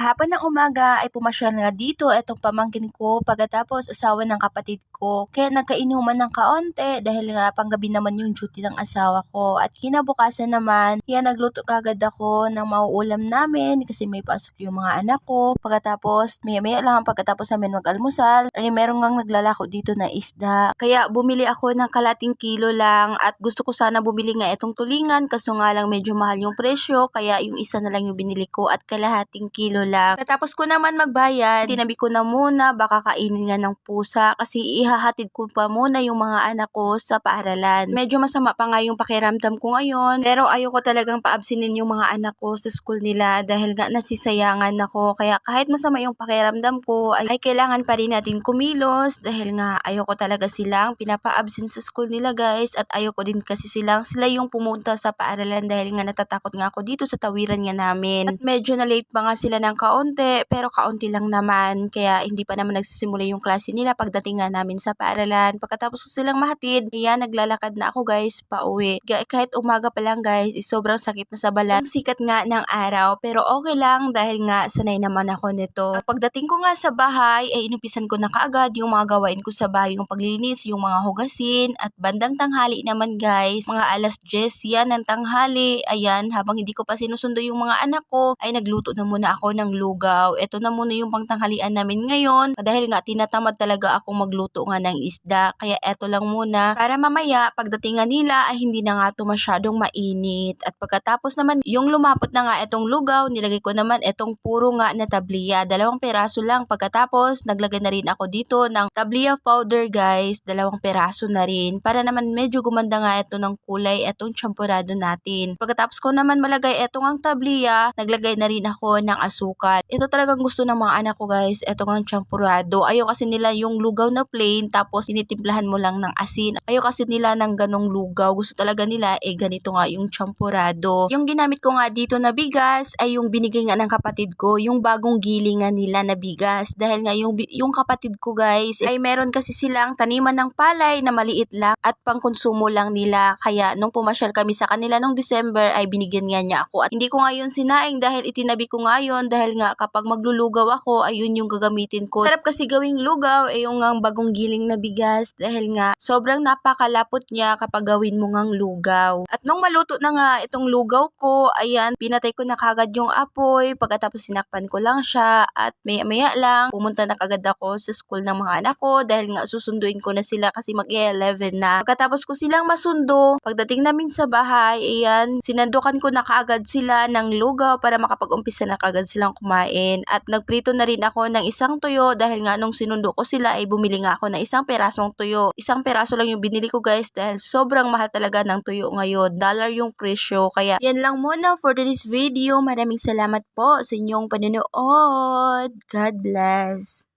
Hapon ng umaga ay pumasyal nga dito etong pamangkin ko pagkatapos asawa ng kapatid ko. Kaya nagkainuman ng kaonte dahil nga panggabi naman yung duty ng asawa ko. At kinabukasan naman, kaya nagluto kagad ako ng mauulam namin kasi may pasok yung mga anak ko. Pagkatapos, maya-maya lang pagkatapos namin mag-almusal, ay meron ngang naglalako dito na isda. Kaya bumili ako ng kalating kilo lang at gusto ko sana bumili nga itong tulingan kaso nga lang medyo mahal yung presyo kaya yung isa na lang yung binili ko at kalahating kilo lang. Pagkatapos ko naman magbayad, tinabi ko na muna baka kainin nga ng pusa kasi ihahatid ko pa muna yung mga anak ko sa paaralan. Medyo masama pa nga yung pakiramdam ko ngayon pero ayoko talagang paabsinin yung mga anak ko sa school nila dahil nga nasisayangan ako. Kaya kahit masama yung pakiramdam ko ay kailangan pa rin natin kumilos dahil nga ayoko talaga silang pinapaabsin sa school nila guys at ayoko din kasi sila yung pumunta sa paaralan dahil nga natatakot nga ako dito sa tawiran nga namin. At medyo na late pa nga sila ng kaunti pero kaunti lang naman kaya hindi pa naman nagsisimula yung klase nila pagdating nga namin sa paaralan. Pagkatapos ko silang mahatid, kaya naglalakad na ako guys pauwi. Kahit umaga pa lang guys, sobrang sakit na sa balat. Yung sikat nga ng araw pero okay lang dahil nga sanay naman ako nito. Pagdating ko nga sa bahay ay inupisan ko na kaagad yung mga gawain ko sa bahay, yung paglilinis, yung mga hugasin at bandang tanghali naman guys, mga alas 10 yan ng tanghali. Ayan, habang hindi ko pa sinusundo yung mga anak ko ay nagluto na muna ako ng lugaw. Ito na muna yung pangtanghalian namin ngayon dahil nga tinatamad talaga akong magluto nga ng isda. Kaya eto lang muna para mamaya pagdating nga nila ay hindi na nga ito masyadong mainit. At pagkatapos naman yung lumapot na nga itong lugaw, nilagay ko naman itong puro nga na tabliya. 2 peraso lang. Pagkatapos naglagay na rin ako dito ng tabliya powder guys. 2 peraso na rin para naman medyo gumanda nga ito ng kulay itong champurado natin. Pagkatapos ko naman malagay itong ang tabliya, naglagay na rin ako ng asukal. Ito talagang gusto ng mga anak ko guys, itong ang champurado. Ayaw kasi nila yung lugaw na plain tapos tinitimplahan mo lang ng asin. Ayaw kasi nila ng ganong lugaw. Gusto talaga nila ganito nga yung champurado. Yung ginamit ko nga dito na bigas ay yung binigay nga ng kapatid ko, yung bagong gilingan nila na bigas. Dahil nga yung kapatid ko guys ay meron kasi silang taniman ng palay na maliit lang at pangkonsumo lang nila. Kaya nung pumasyal kami sa kanila nung December ay binigyan nga niya ako. At hindi ko nga yun sinaing dahil itinabi ko nga yun dahil nga kapag maglulugaw ako ay yun yung gagamitin ko. Sarap kasi gawing lugaw yung nga bagong giling na bigas dahil nga sobrang napakalapot niya kapag gawin mo ngang lugaw. At nung maluto na nga itong lugaw ko, ayan, pinatay ko na kagad yung apoy pagkatapos sinakpan ko lang siya at maya lang pumunta na kagad ako sa school ng mga anak ko dahil nga susunduin ko na sila kasi mag-11 na. Pagkatapos ko silang masundo, pagdating namin sa bahay, ayan, sinandukan ko na kaagad sila ng lugaw para makapag-umpisa na kaagad silang kumain. At nagprito na rin ako ng isang tuyo dahil nga nung sinundo ko sila ay bumili nga ako ng isang perasong tuyo. Isang peraso lang yung binili ko guys dahil sobrang mahal talaga ng tuyo ngayon. $1 yung presyo. Kaya yan lang muna for this video. Maraming salamat po sa inyong panonood. God bless.